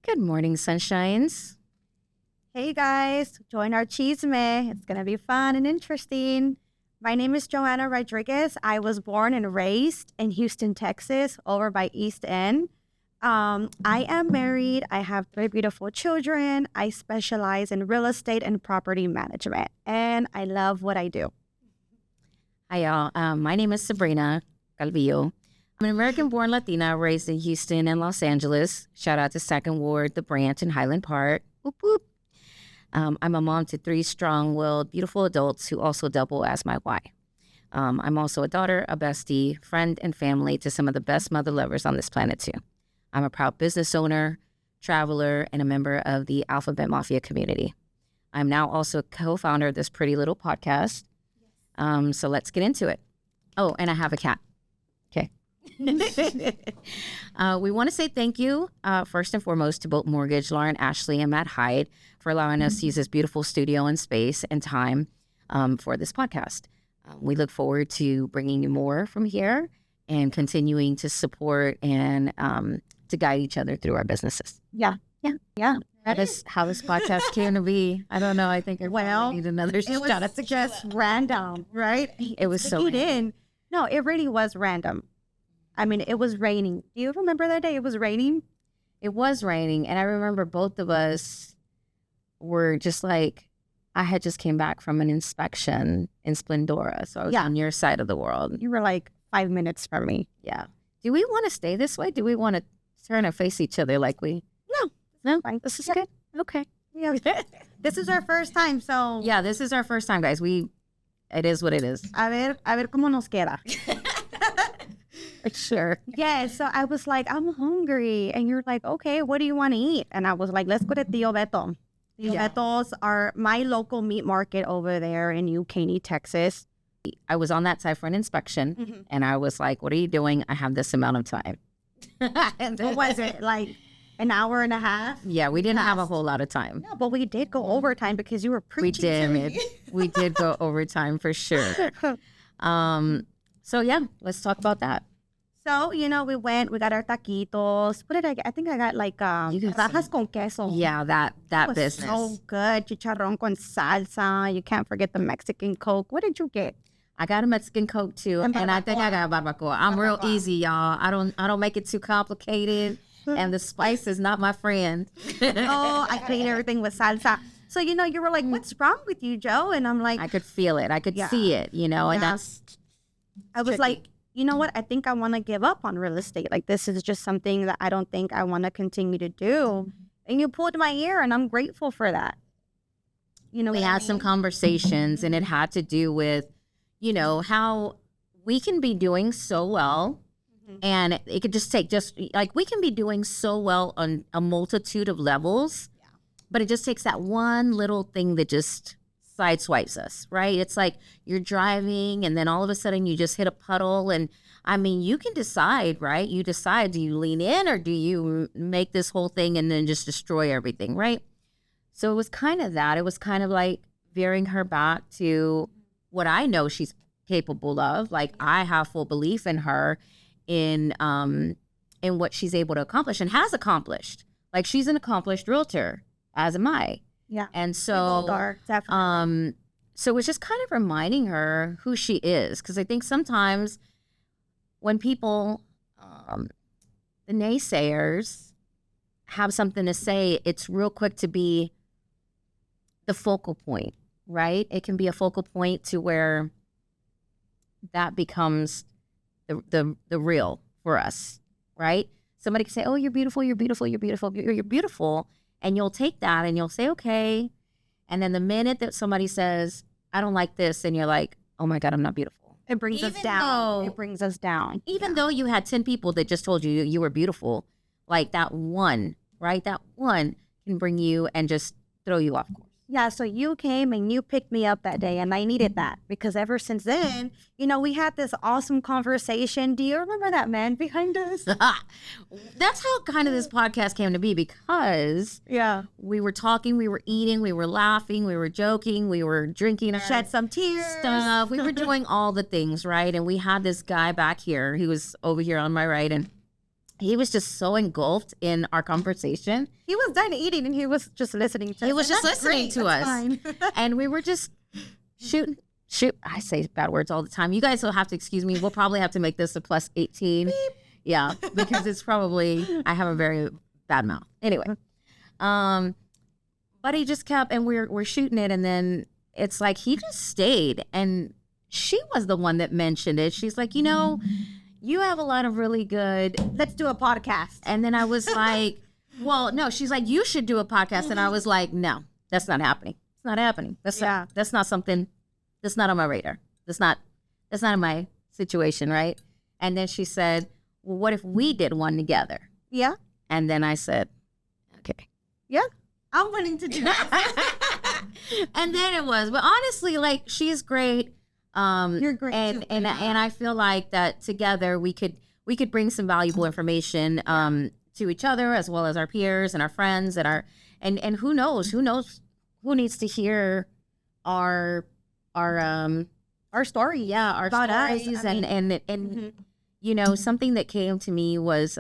Good morning, sunshines. Hey guys, join our chisme. It's going to be fun and interesting. My name is Joanna Rodriguez. I was born and raised in Houston, Texas, over by East End. I am married. I have 3 beautiful children. I specialize in real estate and property management, and I love what I do. Hi, y'all. My name is Sabrina Calvillo. I'm an American-born Latina raised in Houston and Los Angeles. Shout out to Second Ward, The Branch, and Highland Park. Whoop, whoop. I'm a mom to 3 strong-willed, beautiful adults who also double as my wife. I'm also a daughter, a bestie, friend, and family to some of the best mother lovers on this planet, too. I'm a proud business owner, traveler, and a member of the Alphabet Mafia community. I'm now also a co-founder of this pretty little podcast. So let's get into it. Oh, and I have a cat. Okay. We want to say thank you, first and foremost, to both Mortgage, Lauren Ashley, and Matt Hyde for allowing us to use this beautiful studio and space and time for this podcast. We look forward to bringing you more from here and continuing to support and to guide each other through our businesses. Yeah. That is how this podcast came to be. I don't know. I think I need another shot at the just random, right? It was so in. No, it really was random. I mean, it was raining. Do you remember that day? It was raining. It was raining, and I remember both of us were just like, I had just came back from an inspection in Splendora, so I was on your side of the world. You were like 5 minutes from me. Yeah. Do we want to stay this way? Do we want to turn and face each other like we? No. Fine. This is good. Okay. Yeah. This is our first time, so. Yeah, this is our first time, guys. It is what it is. A ver cómo nos queda. Sure. Yeah, so I was like, I'm hungry. And you're like, okay, what do you want to eat? And I was like, let's go to Tío Beto. Tío Beto's are my local meat market over there in New Caney, Texas. I was on that side for an inspection, and I was like, what are you doing? I have this amount of time. What was it, like an hour and a half? Yeah, we didn't have a whole lot of time. No, but we did go overtime because you were preaching. We did go overtime for sure. So yeah, let's talk about that. So, we got our taquitos. What did I get? I think I got like rajas con queso. Yeah, that business. So good. Chicharrón con salsa. You can't forget the Mexican Coke. What did you get? I got a Mexican Coke too, and I think I got barbacoa. I'm real easy, y'all. I don't make it too complicated, and the spice is not my friend. Oh, I clean everything with salsa. So, you were like, what's wrong with you, Joe? And I'm like, I could feel it. I could see it, and that's I was like, you know what? I think I want to give up on real estate. Like, this is just something that I don't think I want to continue to do. And you pulled my ear, and I'm grateful for that. We had some conversations, and it had to do with, how we can be doing so well, and it could just take we can be doing so well on a multitude of levels, but it just takes that one little thing that just sideswipes us, right? It's like you're driving and then all of a sudden you just hit a puddle, and I mean, you can decide, right? You decide, do you lean in or do you make this whole thing and then just destroy everything, right? So it was kind of that. It was kind of like veering her back to what I know she's capable of. Like, I have full belief in her in what she's able to accomplish and has accomplished. Like, she's an accomplished realtor, as am I. Yeah. And so, definitely. So it's just kind of reminding her who she is. Because I think sometimes when people, the naysayers, have something to say, it's real quick to be the focal point, right? It can be a focal point to where that becomes the real for us, right? Somebody can say, oh, you're beautiful, you're beautiful, you're beautiful, you're beautiful. And you'll take that and you'll say, okay. And then the minute that somebody says, I don't like this, and you're like, oh my God, I'm not beautiful. It brings us down. It brings us down. Even though you had 10 people that just told you you were beautiful, like that one, right? That one can bring you and just throw you off course. Yeah, so you came and you picked me up that day, and I needed that because ever since then, we had this awesome conversation. Do you remember that man behind us? That's how kind of this podcast came to be, because we were talking, we were eating, we were laughing, we were joking, we were drinking, shed some tears, stuff. We were doing all the things, right? And we had this guy back here, he was over here on my right, and he was just so engulfed in our conversation. He was done eating and he was just listening to us. He was just That's listening great. to That's us. fine. And we were just shoot. I say bad words all the time. You guys will have to excuse me. We'll probably have to make this a plus 18. Beep. Yeah, because it's probably, I have a very bad mouth. Anyway, but he just kept, and we're shooting it, and then it's like he just stayed, and she was the one that mentioned it. She's like, you have a lot of really good. Let's do a podcast. And then I was like, well, no. She's like, you should do a podcast, and I was like, no, that's not happening. It's not happening. That's not something. That's not on my radar. That's not in my situation, right? And then she said, well, what if we did one together? Yeah. And then I said, okay. Yeah. I'm willing to do that. And then it was, but honestly, like, she's great. You're great. And I feel like that together we could bring some valuable information to each other, as well as our peers and our friends and who knows who needs to hear our story. Yeah, our about stories. Us. And something that came to me was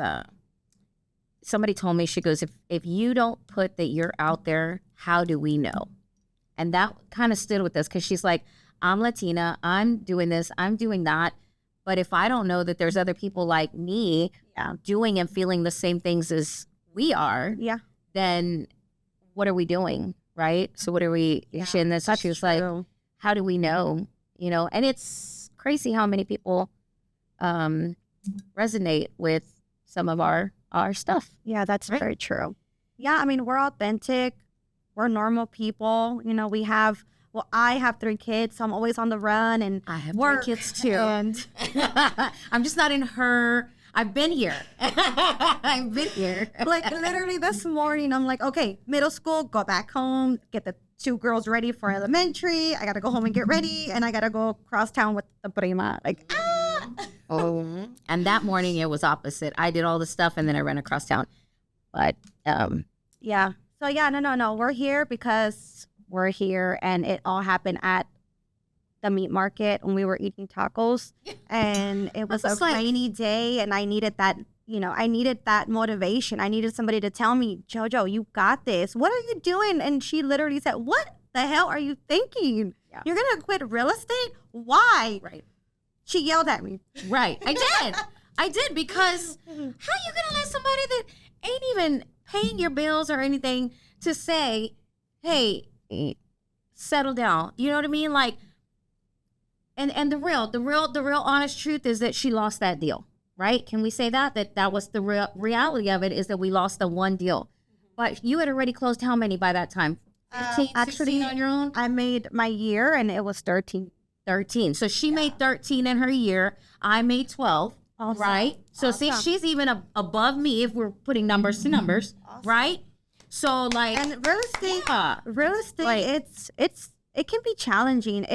somebody told me, she goes, if you don't put that you're out there, how do we know? And that kind of stood with us, because she's like, I'm Latina, I'm doing this, I'm doing that. But if I don't know that there's other people like me doing and feeling the same things as we are, then what are we doing? Right? So what are we? Yeah, she was like, how do we know? And it's crazy how many people resonate with some of our stuff. Yeah, that's very true. Yeah, I mean, we're authentic. We're normal people. I have 3 kids, so I'm always on the run, and I have 3 kids too. And I'm just not in her. I've been here. I've been here. Like, literally this morning, I'm like, okay, middle school, go back home, get the 2 girls ready for elementary. I got to go home and get ready, and I got to go across town with the prima. Like, Oh, and that morning it was opposite. I did all the stuff, and then I ran across town. But yeah. So yeah, no. We're here because we're here, and it all happened at the meat market when we were eating tacos, and it was a rainy day, and I needed that. I needed that motivation. I needed somebody to tell me, JoJo, you got this. What are you doing? And she literally said, what the hell are you thinking? Yeah. You're gonna quit real estate? Why? Right. She yelled at me. Right. I did, because how you gonna let somebody that ain't even paying your bills or anything to say, hey, settle down? You know what I mean? Like, and the real honest truth is that she lost that deal, right? Can we say that was the reality of it, is that we lost the one deal. But you had already closed how many by that time? 15, actually, 16 on your own? I made my year, and it was 13. 13. So she made 13 in her year. I made 12. Awesome. Right? So see, she's even above me if we're putting numbers to numbers, right? So like, and real estate, like, it can be challenging.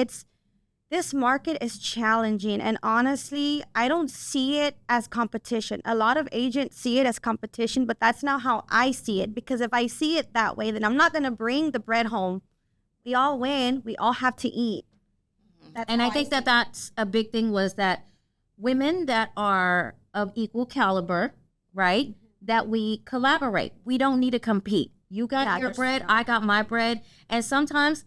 This market is challenging, and honestly, I don't see it as competition. A lot of agents see it as competition, but that's not how I see it, because if I see it that way, then I'm not going to bring the bread home. We all win. We all have to eat. And I think that's a big thing, was that women that are of equal caliber, right, that we collaborate. We don't need to compete. You got your bread, I got my bread. And sometimes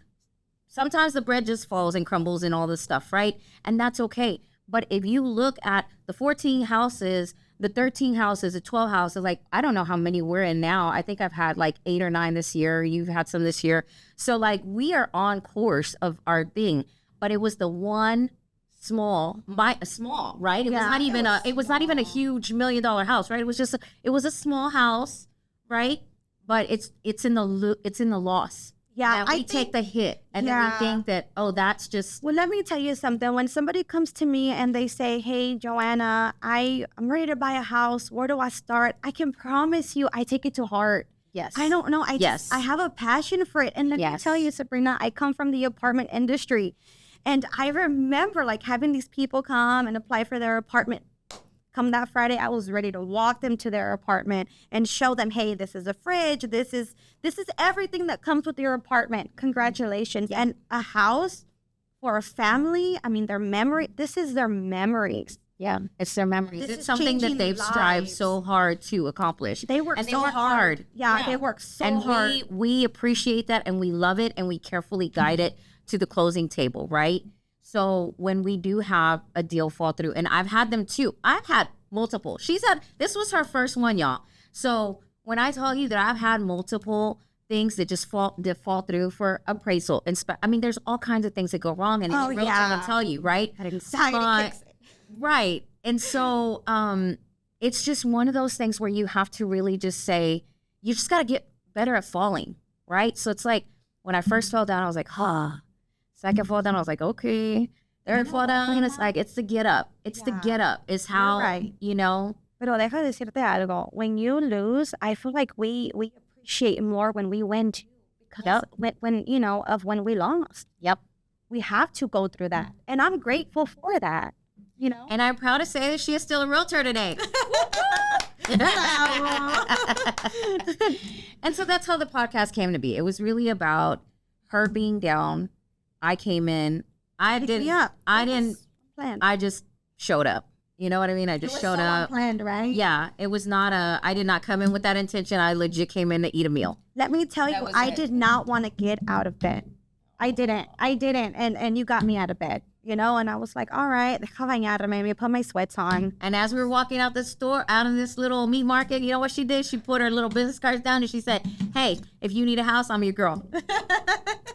the bread just falls and crumbles and all this stuff, right? And that's okay. But if you look at the 14 houses, the 13 houses, the 12 houses, like, I don't know how many we're in now. I think I've had like 8 or 9 this year. You've had some this year. So like, we are on course of our thing. But it was the one small, right? It was not even a huge $1 million house, right? It was a small house, right? But it's in the loss. Yeah, I take the hit, and then we think that, oh, that's just. Well, let me tell you something. When somebody comes to me and they say, "Hey, Joanna, I'm ready to buy a house. Where do I start?" I can promise you, I take it to heart. Yes. I don't know. I have a passion for it, and let me tell you, Sabrina, I come from the apartment industry. And I remember like having these people come and apply for their apartment. Come that Friday, I was ready to walk them to their apartment and show them, hey, this is a fridge. This is everything that comes with your apartment. Congratulations. Yeah. And a house for a family, I mean, this is their memories. Yeah, it's their memories. This It's is something that changing they've strived lives. so hard to accomplish. They work and they so work hard. Yeah, they work so and hard. we appreciate that, and we love it, and we carefully guide it to the closing table, right? So when we do have a deal fall through, and I've had them too. I've had multiple. This was her first one, y'all. So when I tell you that I've had multiple things that just fall through for appraisal, I mean, there's all kinds of things that go wrong, and Oh, it's real yeah. time to tell you, right? That anxiety But- kicks in. Right. And so it's just one of those things where you have to really just say, you just got to get better at falling, right? So it's like when I first fell down, I was like, huh. Second fall down, I was like, okay. Third fall down, it's like, it's the get up. It's the Yeah. get up. It's how, right. you know. Pero deja de decirte algo. When you lose, I feel like we appreciate more when we win too. Because when you know, of when we lost. Yep. We have to go through that. And I'm grateful for that. You know? And I'm proud to say that she is still a realtor today. And so that's how the podcast came to be. It was really about her being down. I came in. I just showed up. You know what I mean? I just showed up. Planned, right? Yeah, it was not I did not come in with that intention. I legit came in to eat a meal. Let me tell you, I did not want to get out of bed. I didn't. And you got me out of bed, you know? And I was like, all right, deja bañarme. Me put my sweats on. And as we were walking out the store, out of this little meat market, you know what she did? She put her little business cards down and she said, hey, if you need a house, I'm your girl.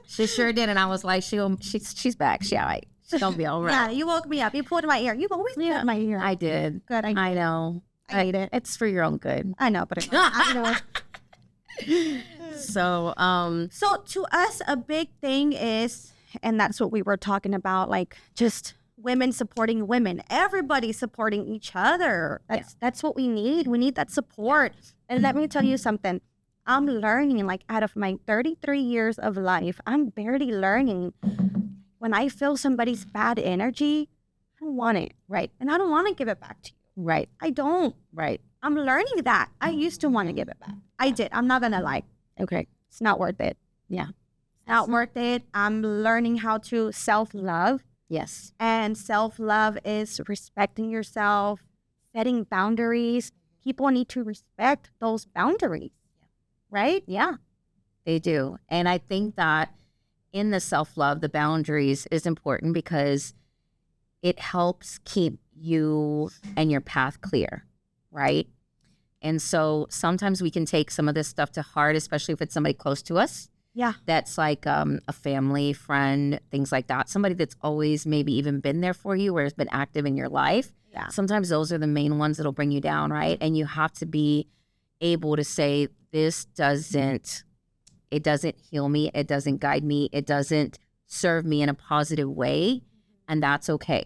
She sure did. And I was like, she's back. She all right. She's going to be all right. Yeah, you woke me up. You pulled my ear. You've always pulled my ear. I did. Good. I know. I hate it. It's for your own good. I know, but I know. So to us, a big thing is, and that's what we were talking about, like just women supporting women, everybody supporting each other. That's what we need. We need that support. And let me tell you something. I'm learning, like out of my 33 years of life, I'm barely learning. When I feel somebody's bad energy, I don't want it. right, And I don't want to give it back to you. right, I don't. right. I'm learning that. I used to want to give it back. I did. I'm not going to lie. Okay. It's not worth it. Yeah. It's not worth it. I'm learning how to self-love. Yes. And self-love is respecting yourself, setting boundaries. People need to respect those boundaries. Right? Yeah, they do. And I think that in the self-love, the boundaries is important because it helps keep you and your path clear, right? And so sometimes we can take some of this stuff to heart, especially if it's somebody close to us. Yeah. That's like a family, friend, things like that. Somebody that's always maybe even been there for you or has been active in your life. Yeah. Sometimes those are the main ones that'll bring you down, right? And you have to be able to say, it doesn't heal me. It doesn't guide me. It doesn't serve me in a positive way. And that's okay.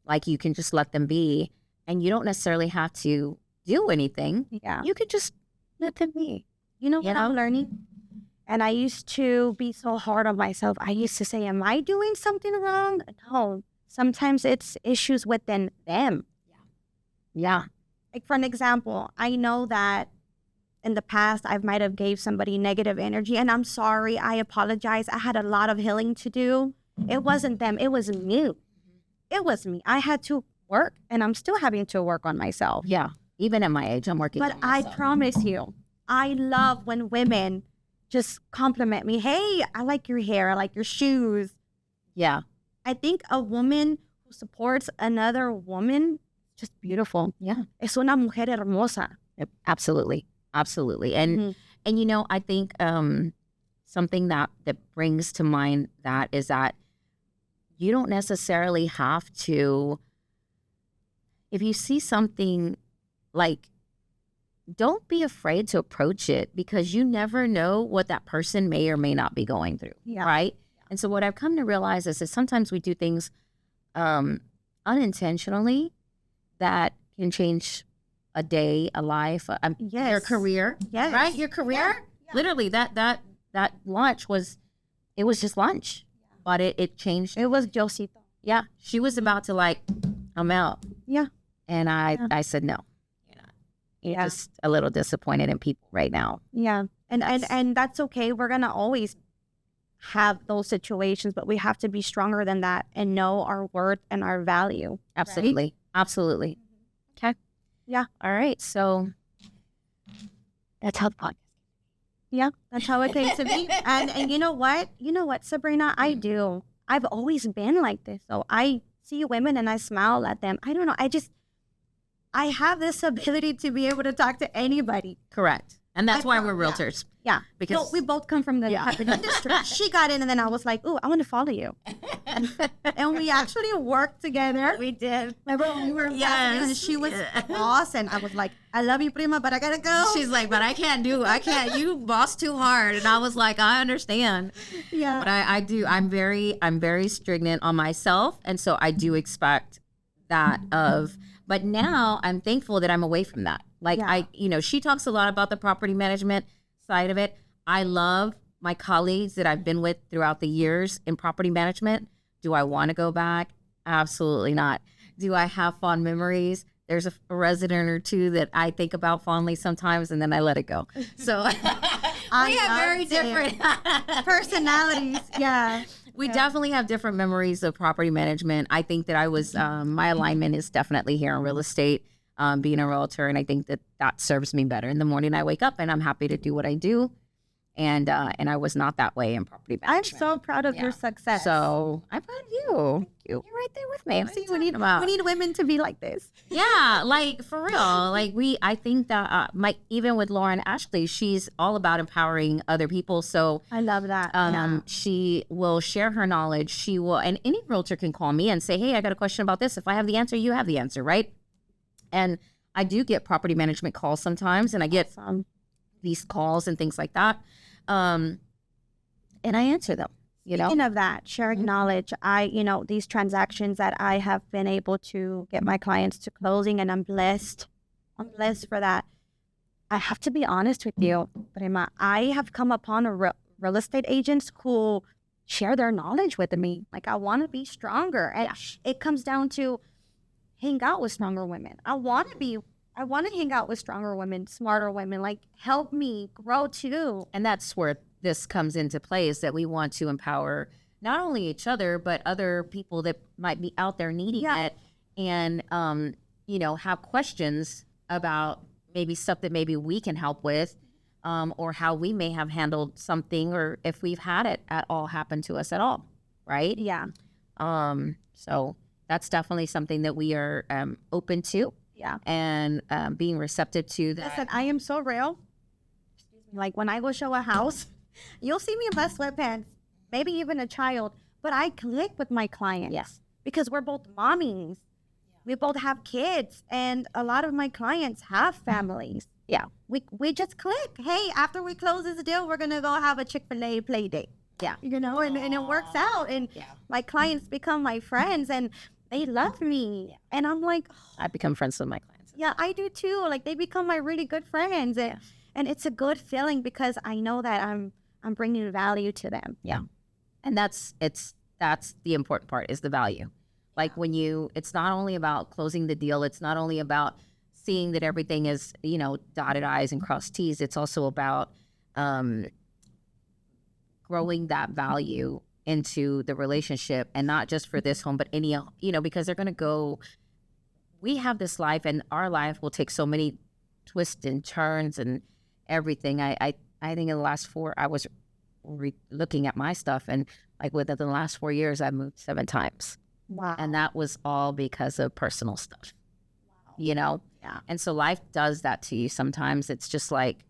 Like you can just let them be and you don't necessarily have to do anything. Yeah. You could just let them be. You know what I'm learning? And I used to be so hard on myself. I used to say, am I doing something wrong? No. Sometimes it's issues within them. Yeah. Like for an example, I know that in the past, I might have gave somebody negative energy and I'm sorry. I apologize. I had a lot of healing to do. It wasn't them. It was me. It was me. I had to work and I'm still having to work on myself. Yeah. Even at my age, I'm working But on I myself. promise you, I love when women just compliment me. Hey, I like your hair. I like your shoes. Yeah. I think a woman who supports another woman, just beautiful. Yeah. Es una mujer hermosa. Yep, absolutely. Absolutely. And Mhm. and you know, I think something that brings to mind that is that you don't necessarily have to, if you see something, like, don't be afraid to approach it because you never know what that person may or may not be going through. Yeah. Right. And so what I've come to realize is that sometimes we do things unintentionally that can change a day, a life, your Yes. career, Yes. right? Your career. Yeah. Literally, that lunch was just lunch, but it changed. It was Josito. Yeah, she was about to like, I'm out, Yeah. and I said no. You're not. You're Yeah. just a little disappointed in people right now. Yeah. And that's okay. We're going to always have those situations, but we have to be stronger than that and know our worth and our value. Absolutely, Absolutely. Okay. Yeah. All right. So that's how the podcast. Yeah, that's how it came to be. And you know what? You know what, Sabrina? I do. I've always been like this. So I see women and I smile at them. I don't know. I have this ability to be able to talk to anybody. Correct. And that's why we're yeah. realtors. Yeah. Because So we both come from the type of industry. She got in and then I was like, "Ooh, I want to follow you." And we actually worked together. we did. Remember when we were and she was boss and I was like, "I love you, prima, but I gotta go." She's like, but I can't. You boss too hard. And I was like, I understand. Yeah. But I do. I'm very stringent on myself. And so I do expect that but now I'm thankful that I'm away from that. Like she talks a lot about the property management side of it. I love my colleagues that I've been with throughout the years in property management. Do I want to go back? Absolutely not. Do I have fond memories? There's a resident or two that I think about fondly sometimes, and then I let it go. So we have very different personalities. Yeah. We definitely have different memories of property management. I think that I was, my alignment is definitely here in real estate, being a realtor. And I think that serves me better. In the morning I wake up and I'm happy to do what I do. And I was not that way in property management. I'm so proud of your success. So I'm proud of you. Thank you. You're right there with me. See, we need women to be like this. Yeah, like for real. Like I think that even with Lauren Ashley, she's all about empowering other people. So I love that. She will share her knowledge. She will, and any realtor can call me and say, "Hey, I got a question about this." If I have the answer, you have the answer, right? And I do get property management calls sometimes, and I get these calls and things like that. And I answer them, Speaking of that, sharing knowledge, these transactions that I have been able to get my clients to closing, and I'm blessed for that. I have to be honest with you, Prima. I have come upon real estate agents who share their knowledge with me. Like, I want to be stronger. And it comes down to hang out with stronger women. I want to hang out with stronger women, smarter women, like help me grow too. And that's where this comes into play, is that we want to empower not only each other, but other people that might be out there needing it, and, have questions about maybe stuff that maybe we can help with, or how we may have handled something, or if we've had it at all happen to us at all. Right. Yeah. So that's definitely something that we are open to. Yeah. And being receptive to that. Listen, I am so real. Like when I go show a house, you'll see me in my sweatpants, maybe even a child, but I click with my clients. Yes. Because we're both mommies. We both have kids, and a lot of my clients have families. Yeah. We just click. Hey, after we close this deal, we're going to go have a Chick-fil-A play date. Yeah. And it works out. And my clients become my friends, and they love me. Yeah. And I'm like, I become friends with my clients. Yeah, I do too. Like, they become my really good friends. And it's a good feeling because I know that I'm bringing value to them. Yeah. And that's the important part, is the value. Like it's not only about closing the deal. It's not only about seeing that everything is, dotted I's and crossed T's. It's also about growing that value into the relationship, and not just for this home, but any, because they're going to go, we have this life, and our life will take so many twists and turns and everything. I think in the last I was looking at my stuff, and like within the last 4 years, I moved 7 times. Wow. And that was all because of personal stuff. Wow. Yeah. And so life does that to you. Sometimes it's just like,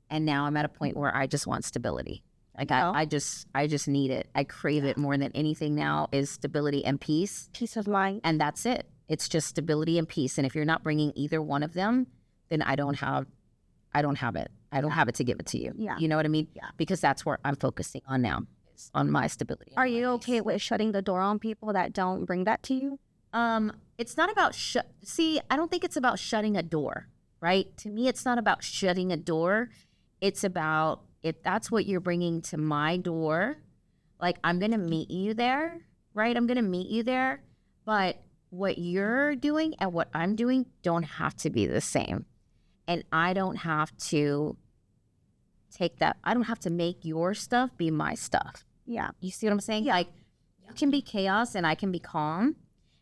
and now I'm at a point where I just want stability. Like I just need it. I crave it more than anything now, is stability and peace. Peace of mind. And that's it. It's just stability and peace. And if you're not bringing either one of them, then I don't have it. I don't have it to give it to you. Yeah. You know what I mean? Yeah. Because that's where I'm focusing on now, is on my stability. Are you okay with shutting the door on people that don't bring that to you? It's not about I don't think it's about shutting a door, right? To me, it's not about shutting a door. It's about, if that's what you're bringing to my door, like, I'm going to meet you there, right? I'm going to meet you there. But what you're doing and what I'm doing don't have to be the same. And I don't have to I don't have to make your stuff be my stuff. Yeah. You see what I'm saying? Yeah. Like, you can be chaos and I can be calm.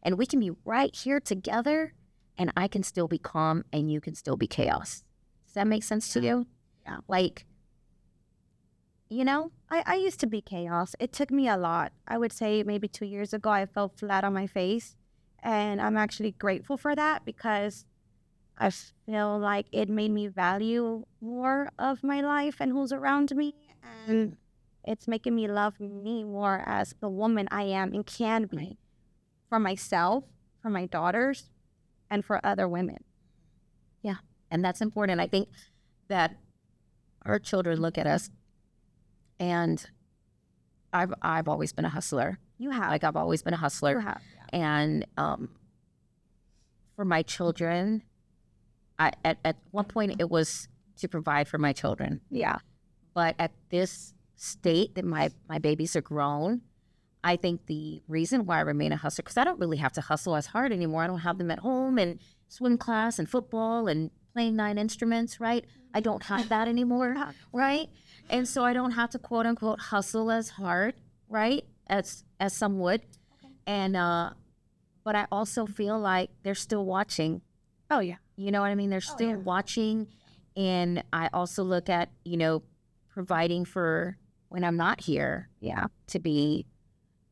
And we can be right here together, and I can still be calm and you can still be chaos. Does that make sense to you? Yeah. Like, you know? I used to be chaos. It took me a lot. I would say maybe 2 years ago, I fell flat on my face. And I'm actually grateful for that because I feel like it made me value more of my life and who's around me. And it's making me love me more as the woman I am and can be for myself, for my daughters, and for other women. Yeah. And that's important. I think that our children look at us, and I've always been a hustler. You have. Like, I've always been a hustler. You have. Yeah. And for my children, at one point it was to provide for my children. Yeah. But at this state that my babies are grown, I think the reason why I remain a hustler, because I don't really have to hustle as hard anymore. I don't have them at home and swim class and football and playing 9 instruments, right? I don't have that anymore, right? And so I don't have to quote unquote hustle as hard, right? As some would. Okay. And but I also feel like they're still watching. Oh yeah. You know what I mean? They're still watching. And I also look at, providing for when I'm not here. Yeah. To be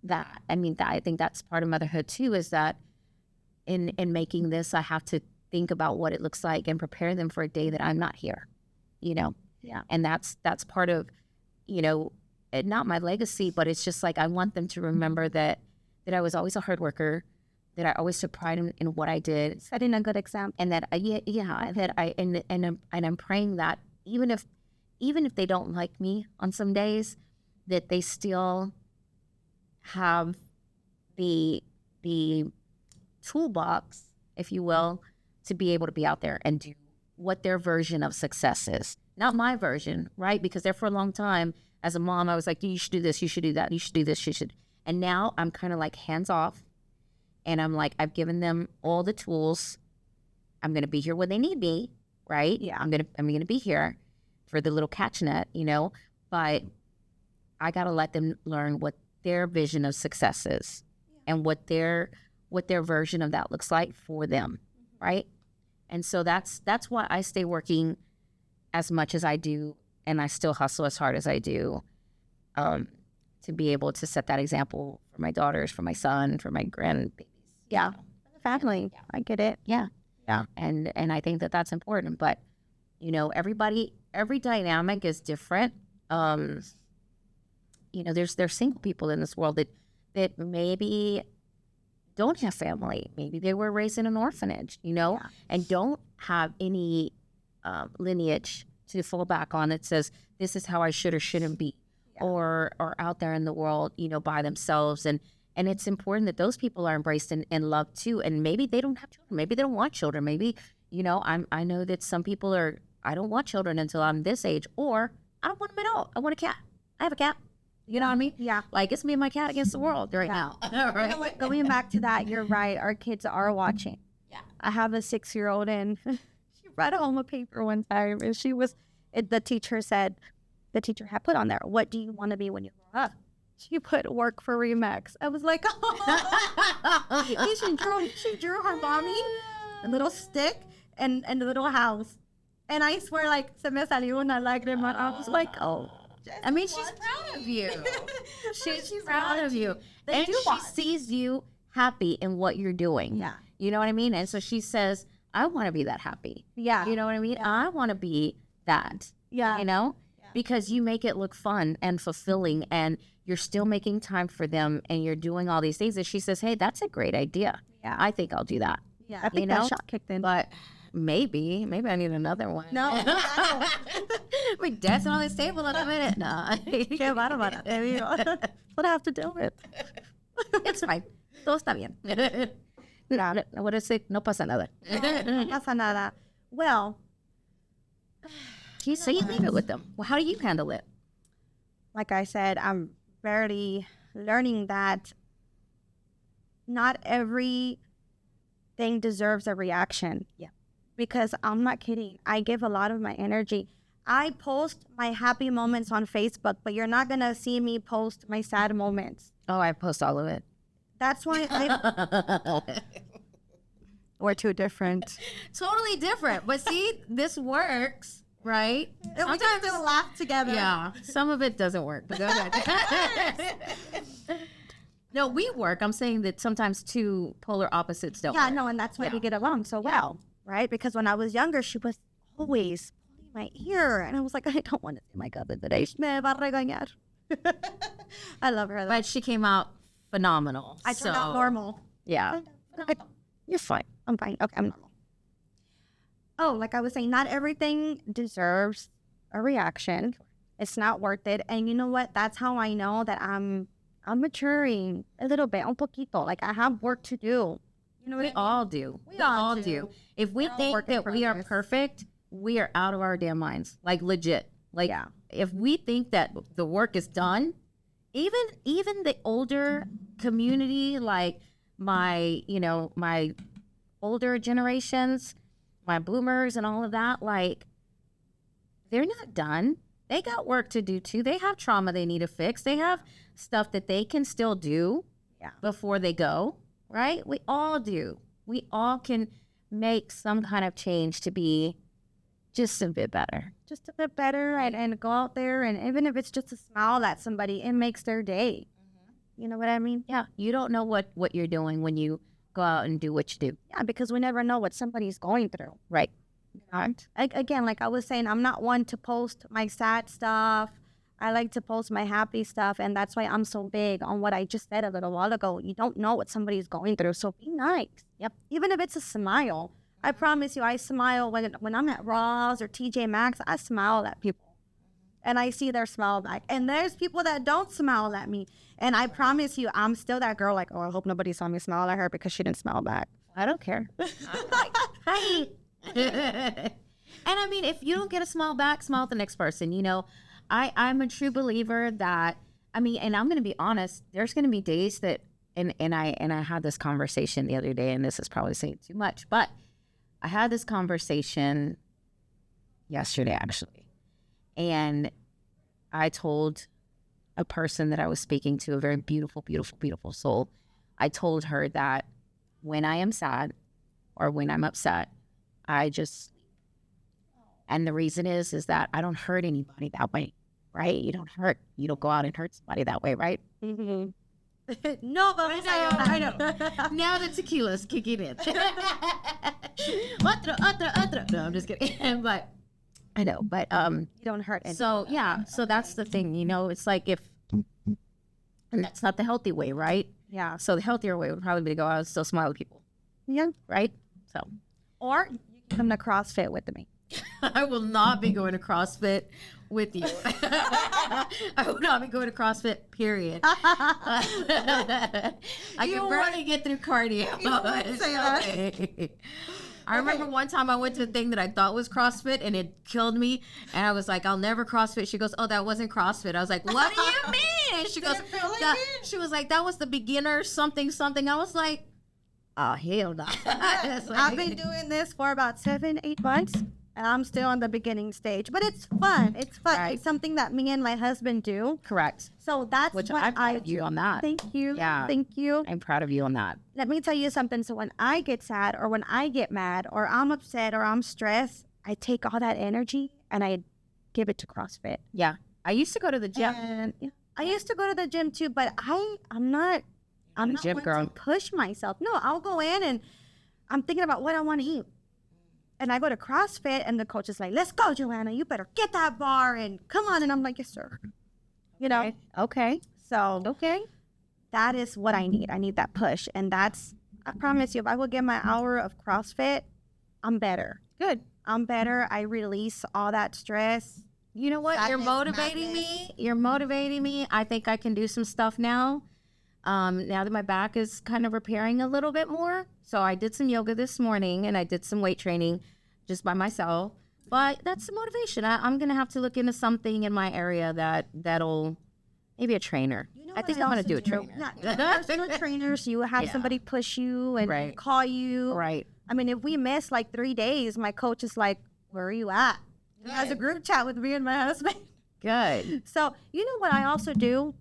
that. I mean, I think that's part of motherhood too, is that in making this, I have to think about what it looks like and prepare them for a day that I'm not here, Yeah. And that's part of, not my legacy, but it's just like, I want them to remember that I was always a hard worker, that I always took pride in what I did. Setting a good example. And that, I'm praying that even if they don't like me on some days, that they still have the toolbox, if you will, to be able to be out there and do what their version of success is. Not my version, right? Because there for a long time, as a mom, I was like, you should do this, you should do that, you should do this, you should. And now I'm kind of like hands off. And I'm like, I've given them all the tools. I'm going to be here when they need me, right? Yeah. I'm going to be here for the little catch net, but I got to let them learn what their vision of success is and what their version of that looks like for them, right? And so that's why I stay working as much as I do, and I still hustle as hard as I do, to be able to set that example for my daughters, for my son, for my grandbabies. Yeah. Family. Yeah. I get it. Yeah. Yeah. And I think that that's important. But, every dynamic is different. There's single people in this world that maybe don't have family. Maybe they were raised in an orphanage, and don't have any lineage to fall back on that says, this is how I should or shouldn't be, or out there in the world, by themselves. And it's important that those people are embraced and loved too. And maybe they don't have children. Maybe they don't want children. Maybe, I know that some people I don't want children until I'm this age, or I don't want them at all. I want a cat. I have a cat. You know what I mean? Yeah. Like, it's me and my cat against the world right now. Right? You know what? Going back to that, you're right. Our kids are watching. Yeah. I have a 6-year-old, and she read home a paper one time, and the teacher had put on there, what do you want to be when you grow up? She put work for Remax. I was like, oh. she drew her mommy, a little stick, and a little house. And I swear, like, se me salió una lágrima. I was like, oh. I mean, she's proud of you. She's proud of you. And she sees you happy in what you're doing. Yeah. You know what I mean? And so she says, I want to be that happy. Yeah. You know what I mean? Yeah. I want to be that. Yeah. Yeah. Because you make it look fun and fulfilling, and you're still making time for them, and you're doing all these things. And she says, hey, that's a great idea. Yeah. I think I'll do that. Yeah. I think that shot kicked in. But maybe I need another one. No. We're dancing on this table in a minute. No. Qué bárbara. What I have to do with. It's fine. Todo está bien. No, what is it? No pasa nada. No pasa nada. Well, so you leave it with them. Well, how do you handle it? Like I said, I'm barely learning that not everything deserves a reaction. Yeah. Because I'm not kidding. I give a lot of my energy. I post my happy moments on Facebook, but you're not going to see me post my sad moments. Oh, I post all of it. That's why we're too different. Totally different. But see, this works, right? We can still laugh together. Yeah, some of it doesn't work. But go ahead. No, we work. I'm saying that sometimes two polar opposites don't work. Yeah, no, and that's why we get along so well, right? Because when I was younger, she was always pulling my ear, and I was like, I don't want to see my cousin today. Me va a regañar. I love her, though. But she came out phenomenal. I turned out normal. Yeah. You're fine. I'm fine. Okay, I'm normal. Oh, like I was saying, not everything deserves a reaction. It's not worth it. And you know what? That's how I know that I'm maturing a little bit, un poquito. Like I have work to do. You know what We all do. We all do. If we think that we are perfect, we are out of our damn minds. Like legit. Like if we think that the work is done, even the older community, like my older generations, my boomers and all of that, like they're not done. They got work to do too. They have trauma they need to fix. They have stuff that they can still do before they go, right? We all do. We all can make some kind of change to be just a bit better. Just a bit better and go out there, and even if it's just a smile at somebody, it makes their day. You know what I mean? Yeah. You don't know what you're doing when you go out and do what you do. Yeah, because we never know what somebody's going through. Right. Again, like I was saying, I'm not one to post my sad stuff. I like to post my happy stuff, and that's why I'm so big on what I just said a little while ago. You don't know what somebody's going through, so be nice. Yep. Even if it's a smile. I promise you, I smile when I'm at Ross or TJ Maxx. I smile at people, and I see their smile back. And there's people that don't smile at me, and I promise you, I'm still that girl. Like, oh, I hope nobody saw me smile at her because she didn't smile back. I don't care. Hi. And I mean, if you don't get a smile back, smile at the next person. You know, I'm a true believer that, I mean, and I'm going to be honest, there's going to be days that, and I had this conversation the other day, and this is probably saying too much, but I had this conversation yesterday, actually. And I told a person that I was speaking to, a very beautiful, beautiful, beautiful soul. I told her that when I am sad or when I'm upset, I just sleep. And the reason is that I don't hurt anybody that way, right? You don't go out and hurt somebody that way, right? Mm-hmm. No, but I know. Now the tequila's kicking in. Otro. No, I'm just kidding. But I know, but you don't hurt anyone. So yeah, so that's the thing, you know. It's like and that's not the healthy way, right? Yeah. So the healthier way would probably be to go out and still smile at people. Yeah. Right. So, or you can come to CrossFit with me. I will not be going to CrossFit with you. I will not be going to CrossFit, period. I can barely get through cardio. Say that. I remember one time I went to a thing that I thought was CrossFit and it killed me. And I was like, I'll never CrossFit. She goes, oh, that wasn't CrossFit. I was like, what do you mean? And she goes, she was like, that was the beginner something. I was like, oh, hell no. I've been doing this for about 7-8 months. And I'm still on the beginning stage, but it's fun. It's fun. Right. It's something that me and my husband do. Correct. So that's what I'm proud of you on that. Thank you. Yeah. Thank you. I'm proud of you on that. Let me tell you something. So when I get sad or when I get mad or I'm upset or I'm stressed, I take all that energy and I give it to CrossFit. Yeah. I used to go to the gym. And I used to go to the gym too, but I'm not gym girl. To push myself. No, I'll go in and I'm thinking about what I want to eat. And I go to CrossFit and the coach is like, let's go, Joanna. You better get that bar and come on. And I'm like, yes, sir. You know? Okay. So that is what I need. I need that push. And I promise you, if I will get my hour of CrossFit, I'm better. Good. I'm better. I release all that stress. You know what? You're motivating me. You're motivating me. I think I can do some stuff now. Now that my back is kind of repairing a little bit more. So I did some yoga this morning and I did some weight training just by myself. But that's the motivation. I'm going to have to look into something in my area that'll, maybe a trainer. You know I think I want to do a trainer. Personal trainers, you have somebody push you and call you. Right. I mean, if we miss like 3 days, my coach is like, where are you at? He has a group chat with me and my husband. Good. So, you know what I also do?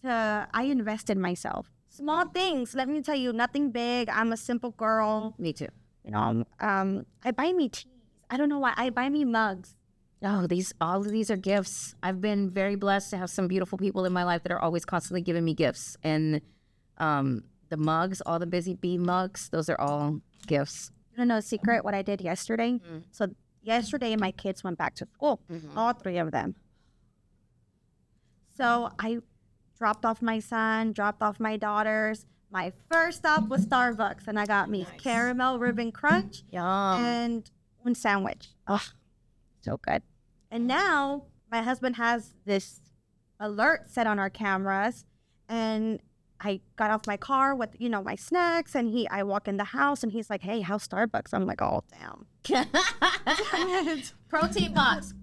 I invest in myself. Small things. Let me tell you, nothing big. I'm a simple girl. Me too. You know, I buy me teas. I don't know why. I buy me mugs. Oh, all of these are gifts. I've been very blessed to have some beautiful people in my life that are always constantly giving me gifts. And the mugs, all the Busy Bee mugs, those are all gifts. You don't know a secret what I did yesterday? So yesterday my kids went back to school, all 3 of them. So I dropped off my son, dropped off my daughters. My first stop was Starbucks, and I got me caramel ribbon crunch and one sandwich. Oh, so good. And now my husband has this alert set on our cameras, and I got off my car with, my snacks, and I walk in the house, and he's like, "Hey, how's Starbucks?" I'm like, "Oh, damn." Protein box.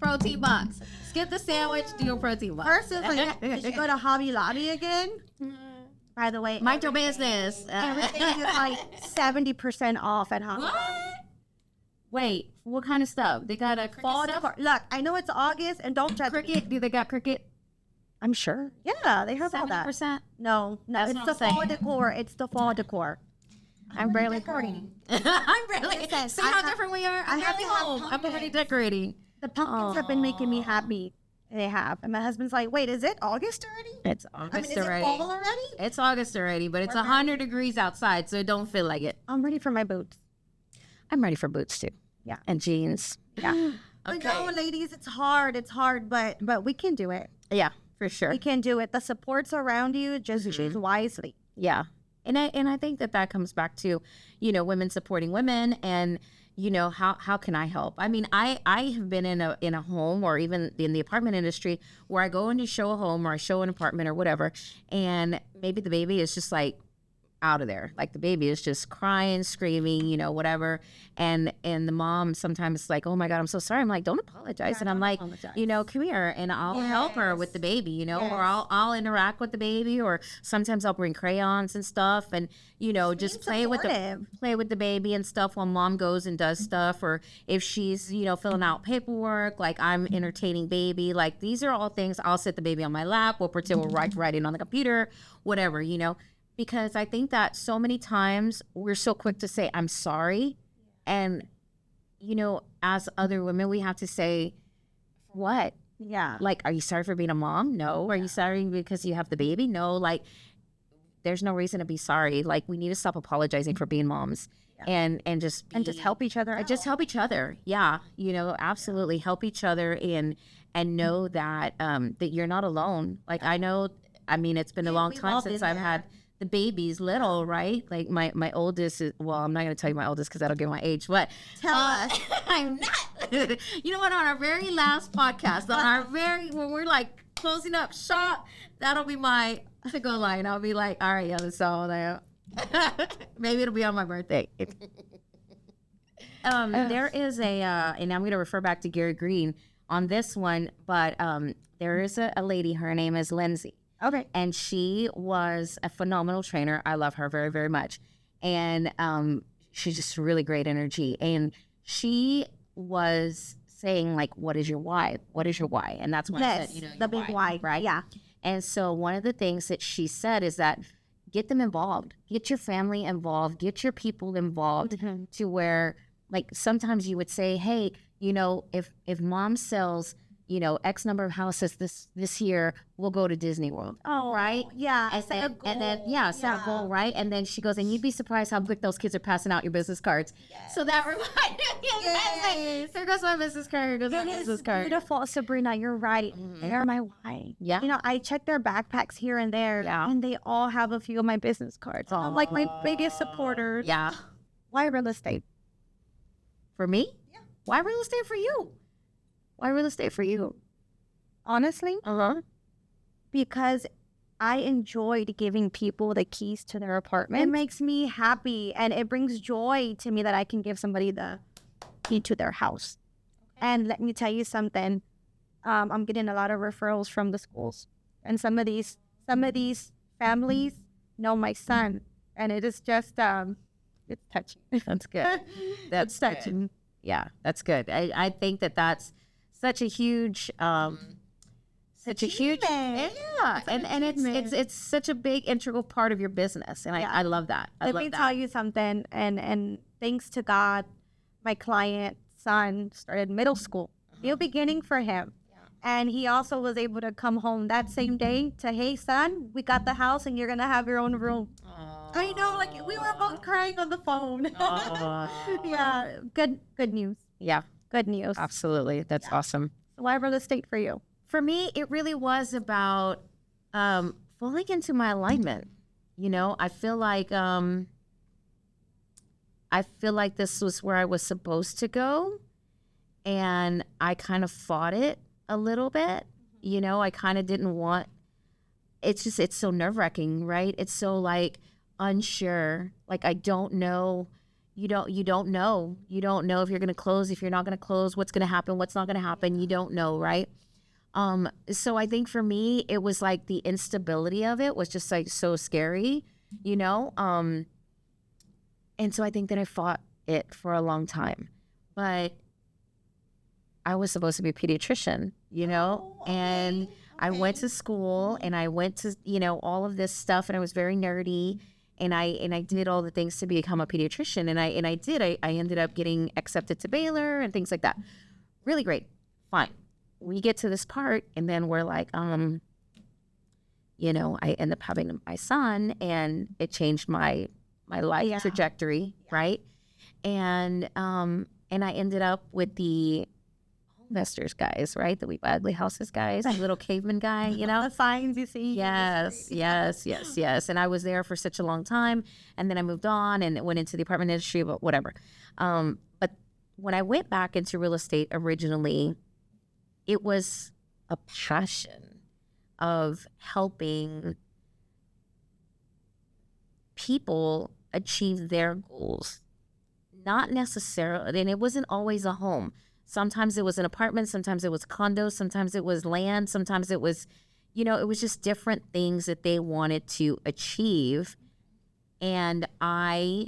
Skip the sandwich, do your protein box. First, it's like, "Did you go to Hobby Lobby again?" By the way, mind your business. Everything is like 70% off at Hobby Lobby. Wait, what kind of stuff? They got a fall decor. Look, I know it's August, and don't judge cricket. Do they got cricket? I'm sure. Yeah, they have all that. 70%? No, That's it's what the I'm fall saying. decor. It's the fall decor. I'm barely decorating. I'm barely. Listen, See how different we are? I'm have barely to have home. I'm pumpkins. already decorating. The pumpkins have been making me happy. They have. And my husband's like, "Wait, is it August already?" It's August is already. it fall already? It's August already, but it's 100 degrees outside, so it don't feel like it. I'm ready for my boots. I'm ready for boots too. Yeah. And jeans. Yeah. But no, ladies, it's hard. It's hard, but we can do it. Yeah, for sure. We can do it. The support's around you. Just choose wisely. Yeah. And I think that comes back to, women supporting women and, how can I help? I mean, I have been in a home or even in the apartment industry where I go in to show a home or I show an apartment or whatever. And maybe the baby is just like out of there. Like the baby is just crying, screaming, whatever. And the mom sometimes is like, "Oh my God, I'm so sorry." I'm like, "Don't apologize." And I'm like, "Come here," and I'll help her with the baby, or I'll interact with the baby, or sometimes I'll bring crayons and stuff and, just play with the baby and stuff while mom goes and does stuff. Or if she's, filling out paperwork, like I'm entertaining baby, like these are all things. I'll sit the baby on my lap. We'll pretend we're writing on the computer, whatever, because I think that so many times we're so quick to say, "I'm sorry." And, as other women, we have to say, what? Yeah. Like, are you sorry for being a mom? No. Are you sorry because you have the baby? No. Like, there's no reason to be sorry. Like, we need to stop apologizing for being moms and just help each other out. Just help each other. Yeah. Absolutely help each other and know that, that you're not alone. Like, it's been a long time since I've had the baby's little, right? Like my oldest is, well, I'm not going to tell you my oldest because that'll give my age, but tell us. I'm not. You know what? On our very last podcast, when we're like closing up shop, that'll be my to-go line. I'll be like, "All right, yeah, that's all there." Maybe it'll be on my birthday. There is and I'm going to refer back to Gary Green on this one, but there is a lady, her name is Lindsay. Okay. And she was a phenomenal trainer. I love her very, very much. And she's just really great energy. And she was saying, like, "What is your why? What is your why?" And that's when I said, the big why, right? Yeah. And so one of the things that she said is that get them involved, get your family involved, get your people involved to where, like, sometimes you would say, "Hey, if mom sells, X number of houses this year, we'll go to Disney World." Oh, right? Yeah. And then set a goal, right? And then she goes, "And you'd be surprised how quick those kids are passing out your business cards." Yes. So that reminded me of that. Like, here goes my business card. Here goes my business card. Beautiful, Sabrina. You're right. They're my why. Yeah. I check their backpacks here and there, and they all have a few of my business cards. I'm like my biggest supporters. Yeah. Why real estate? For me? Yeah. Why real estate for you? Why real estate for you? Honestly, because I enjoyed giving people the keys to their apartment. It makes me happy, and it brings joy to me that I can give somebody the key to their house. Okay. And let me tell you something. I'm getting a lot of referrals from the schools, and some of these families know my son, and it is just it's touching. That's good. That's touching. Good. Yeah, that's good. I think that's such a huge such a huge, yeah, and it's such a big integral part of your business, and I love that. Let me tell you something, and thanks to God, my client's son started middle school, new beginning for him. And he also was able to come home that same day to, hey, son, we got the house and you're going to have your own room. I know, like, we were both crying on the phone. Yeah, good news. Yeah. Good news. Absolutely. That's awesome. So why real estate for you? For me, it really was about falling into my alignment. You know, I feel like this was where I was supposed to go, and I kind of fought it a little bit. You know, I kind of didn't want, it's so nerve-wracking, right? It's so like unsure. Like, I don't know. You don't know. You don't know if you're going to close, if you're not going to close, what's going to happen, what's not going to happen. You don't know, right? So I think for me, it was like the instability of it was just like so scary, you know? And so I think that I fought it for a long time, but I was supposed to be a pediatrician, you know, and I went to school and I went to, you know, all of this stuff, and I was very nerdy, and I did all the things to become a pediatrician, and I ended up getting accepted to Baylor and things like that. Really great. Fine. We get to this part, and then we're like, you know, I end up having my son, and it changed my life trajectory, right? And I ended up with the investors guys, right? The We Buy Ugly Houses guys, the little caveman guy, you know? The signs you see. Yes. And I was there for such a long time. And then I moved on and went into the apartment industry, but whatever. But when I went back into real estate originally, it was a passion of helping people achieve their goals. Not necessarily, and it wasn't always a home. Sometimes it was an apartment, sometimes it was condos, sometimes it was land, sometimes it was, you know, it was just different things that they wanted to achieve. And I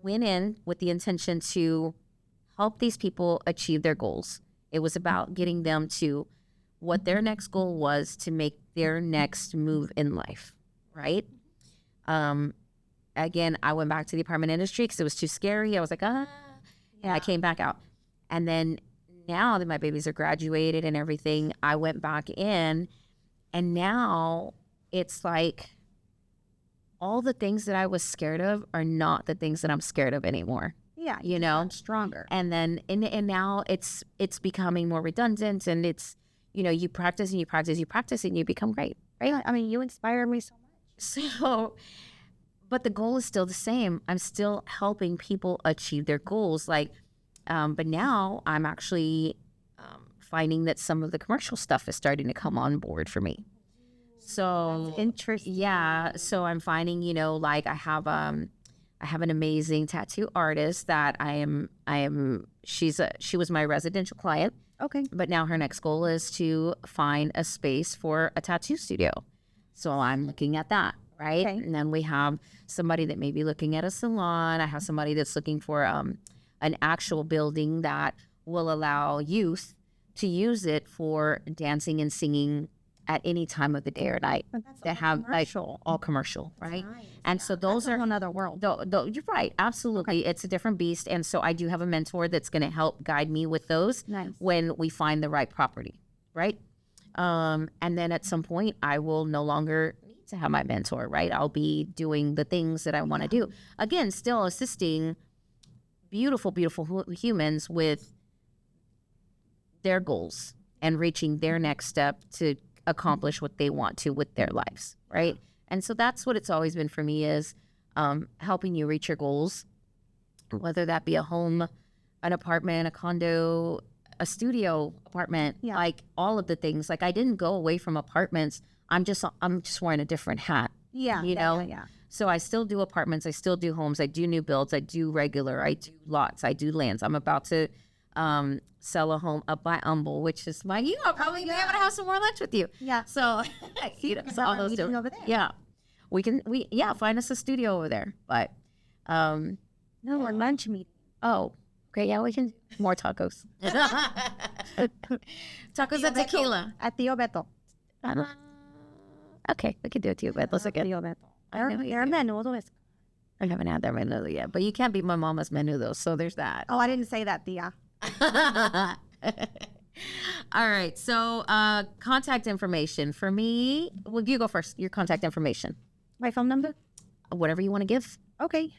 went in with the intention to help these people achieve their goals. It was about getting them to what their next goal was to make their next move in life, right? Again, I went back to the apartment industry because it was too scary. I was like, and I came back out. And then now that my babies are graduated and everything, I went back in, and now it's like all the things that I was scared of are not the things that I'm scared of anymore. Yeah, you know, stronger. And then and now it's becoming more redundant, and it's, you know, you practice and you practice, and you become great, right? I mean, you inspire me so much. So, but the goal is still the same. I'm still helping people achieve their goals, like. But now I'm actually finding that some of the commercial stuff is starting to come on board for me. So that's interesting. Yeah. So I'm finding, you know, like I have an amazing tattoo artist that she was my residential client. Okay. But now her next goal is to find a space for a tattoo studio. So I'm looking at that. Right. Okay. And then we have somebody that may be looking at a salon. I have somebody that's looking for an actual building that will allow youth to use it for dancing and singing at any time of the day or night. They have commercial. Like all commercial, right? Nice. And so those are another world. You're right, absolutely. Okay. It's a different beast, and so I do have a mentor that's going to help guide me with those when we find the right property, right? And then at some point, I will no longer need to have my mentor, right? I'll be doing the things that I want to do. Again, still assisting beautiful humans with their goals and reaching their next step to accomplish what they want to with their lives, right? And so that's what it's always been for me, is helping you reach your goals, whether that be a home, an apartment, a condo, a studio apartment, like all of the things. Like, I didn't go away from apartments. I'm just wearing a different hat. Yeah. You know? Yeah. So I still do apartments, I still do homes, I do new builds, I do regular, I do lots, I do lands. I'm about to sell a home up by Humble, which is probably gonna have some more lunch with you. Yeah. So you know, all those over there. Yeah. Find us a studio over there. But no, we're lunch meeting. Oh, okay, yeah, we can more tacos. Tacos and tequila. At Tío Beto. Okay, we could do it too, but let's look at. Tío Beto. I know you Their do. menudo is... I haven't had their menudo yet, but you can't beat my mama's menudo, so there's that. Oh, I didn't say that, Tia. All right, so contact information for me. Well, you go first. Your contact information, My phone number? whatever you want to give. Okay.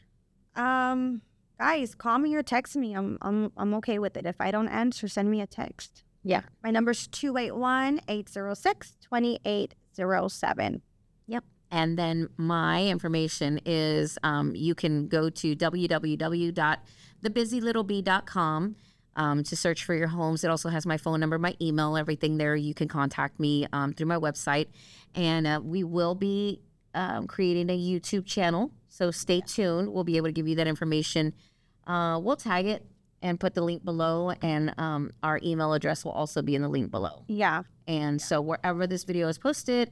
Guys, call me or text me. I'm okay with it. If I don't answer, send me a text. Yeah. My number's 281-806-2807. Yep. And then my information is you can go to www.thebusylittlebee.com to search for your homes. It also has my phone number, my email, everything there. You can contact me through my website. And we will be creating a YouTube channel. So stay tuned. We'll be able to give you that information. We'll tag it and put the link below. And our email address will also be in the link below. Yeah. And so wherever this video is posted,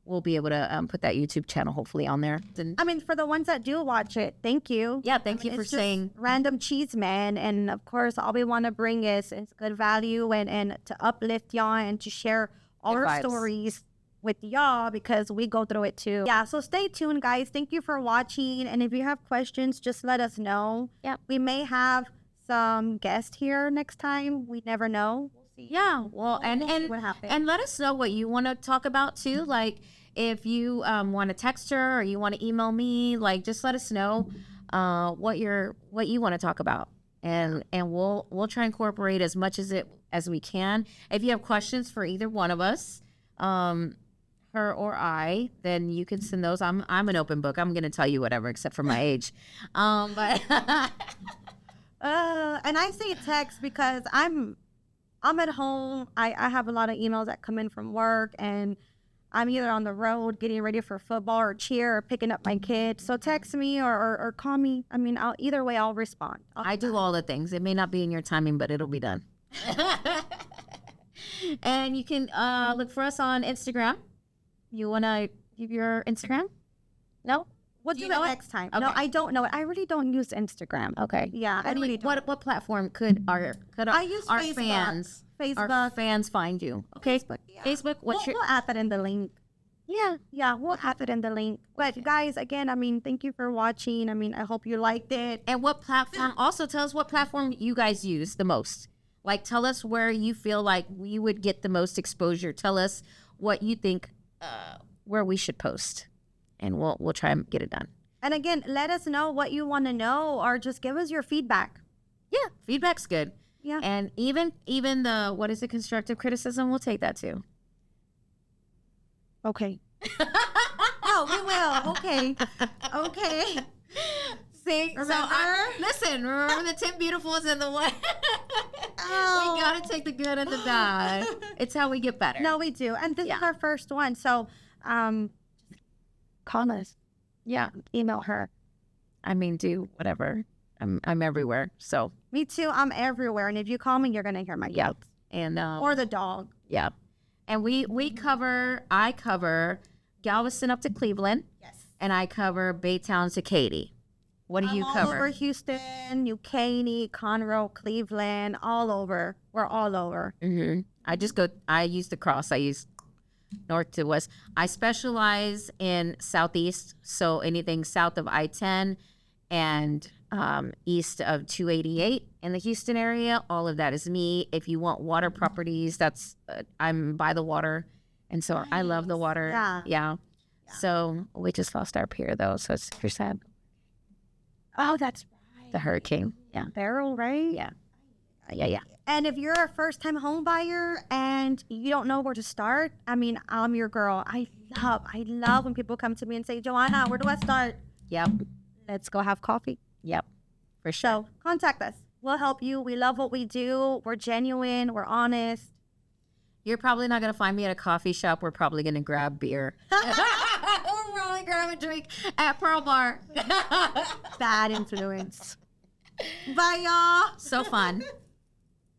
we'll be able to put that YouTube channel hopefully on there. I mean, for the ones that do watch it, thank you. Yeah, thank you for It's just saying. random cheese, man. And of course, all we want to bring is good value and to uplift y'all and to share all Good our vibes. stories with y'all because we go through it too. Yeah, so stay tuned, guys. Thank you for watching. And if you have questions, just let us know. Yeah. We may have some guests here next time. We never know. We'll see. Yeah, well, We'll see and what happens. and let us know what you want to talk about too. Like if you want to text her or you want to email me, like just let us know what you want to talk about, and we'll try and incorporate as much as we can. If you have questions for either one of us, her or I, then you can send those. I'm an open book. I'm gonna tell you whatever except for my age, but. And I say text because I'm at home. I have a lot of emails that come in from work, and I'm either on the road getting ready for football or cheer or picking up my kids. So text me or call me. I mean, either way, I'll respond. I do all the things. It may not be in your timing, but it'll be done. And you can look for us on Instagram. You want to give your Instagram? No? We'll Do do you it know it? next time. Okay. No, I don't know it. I really don't use Instagram. Okay. Yeah, I really don't. What platform could our I use our Facebook. fans Facebook. our fans find you? Okay. Facebook, yeah. Facebook. What's We'll your? add that in the link. Yeah, we'll add it in the link. But guys, again, I mean, thank you for watching. I mean, I hope you liked it. And what platform? Also, tell us what platform you guys use the most. Like, tell us where you feel like we would get the most exposure. Tell us what you think where we should post, and we'll try and get it done. And again, let us know what you want to know or just give us your feedback. Yeah, feedback's good. Yeah. And even the what is it, constructive criticism, we'll take that too. Okay. Oh, we will. Okay. Okay. See, listen. Remember the 10 beautifuls and the one. Oh. We gotta take the good and the bad. It's how we get better. No, we do. And this is our first one. So, call us. Yeah. Email her. I mean, do whatever. I'm everywhere. So Me too. I'm everywhere. And if you call me, you're going to hear my yeah. kids. And Or the dog. yeah. And I cover Galveston up to Cleveland. Yes. And I cover Baytown to Katy. What do you all cover? over Houston, New Caney, Conroe, Cleveland, all over. We're all over. Mm-hmm. I use the cross. I use north to west. I specialize in southeast, so anything south of I-10 and east of 288 in the Houston area. All of that is me. If you want water properties, that's I'm by the water, and so I love the water. Yeah. So we just lost our pier though, so it's super sad. Oh, that's right. The hurricane. Yeah. Beryl, right? Yeah. And if you're a first-time home buyer and you don't know where to start, I mean, I'm your girl. I love when people come to me and say, Joanna, where do I start? Yep. Let's go have coffee. Yep. For sure. So contact us. We'll help you. We love what we do. We're genuine. We're honest. You're probably not going to find me at a coffee shop. We're probably going to grab beer. We're probably grab a drink at Pearl Bar. Bad influence. Bye, y'all. So fun.